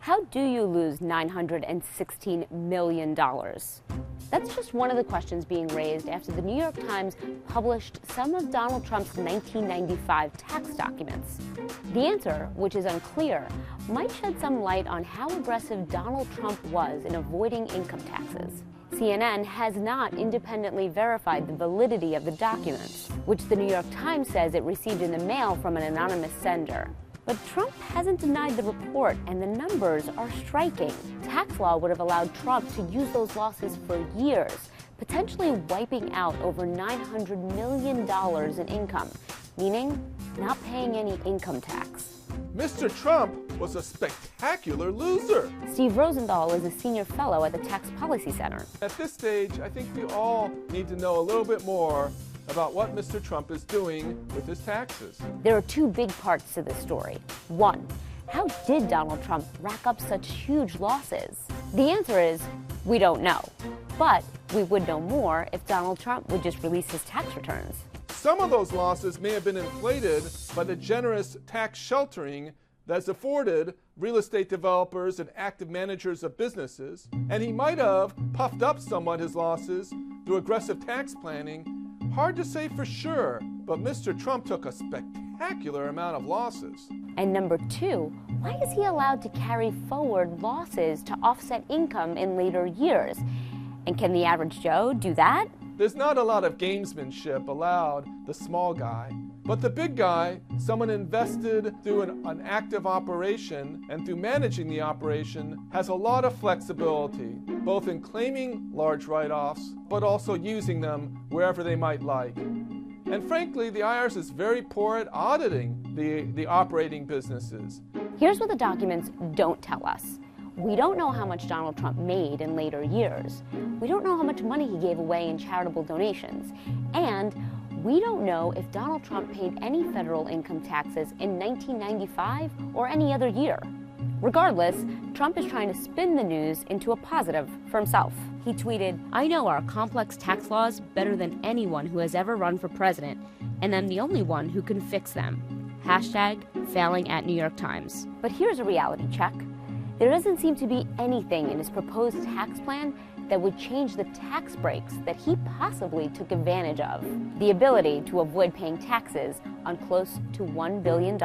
How do you lose $916 million? That's just one of the questions being raised after the New York Times published some of Donald Trump's 1995 tax documents. The answer, which is unclear, might shed some light on how aggressive Donald Trump was in avoiding income taxes. CNN has not independently verified the validity of the documents, which the New York Times says it received in the mail from an anonymous sender. But Trump hasn't denied the report, and the numbers are striking. Tax law would have allowed Trump to use those losses for years, potentially wiping out over $900 million in income, meaning not paying any income tax. Mr. Trump was a spectacular loser. Steve Rosenthal is a senior fellow at the Tax Policy Center. At this stage, I think we all need to know a little bit more about what Mr. Trump is doing with his taxes. There are two big parts to this story. One, how did Donald Trump rack up such huge losses? The answer is, we don't know. But we would know more if Donald Trump would just release his tax returns. Some of those losses may have been inflated by the generous tax sheltering that's afforded real estate developers and active managers of businesses, and he might have puffed up somewhat his losses through aggressive tax planning. Hard to say for sure, but Mr. Trump took a spectacular amount of losses. And number two, why is he allowed to carry forward losses to offset income in later years? And can the average Joe do that? There's not a lot of gamesmanship allowed the small guy. But the big guy, someone invested through an active operation and through managing the operation, has a lot of flexibility, both in claiming large write-offs, but also using them wherever they might like. And frankly, the IRS is very poor at auditing the operating businesses. Here's what the documents don't tell us. We don't know how much Donald Trump made in later years. We don't know how much money he gave away in charitable donations. And we don't know if Donald Trump paid any federal income taxes in 1995 or any other year. Regardless, Trump is trying to spin the news into a positive for himself. He tweeted, "I know our complex tax laws better than anyone who has ever run for president, and I'm the only one who can fix them. Hashtag failing at New York Times." But here's a reality check. There doesn't seem to be anything in his proposed tax plan that would change the tax breaks that he possibly took advantage of. The ability to avoid paying taxes on close to $1 billion.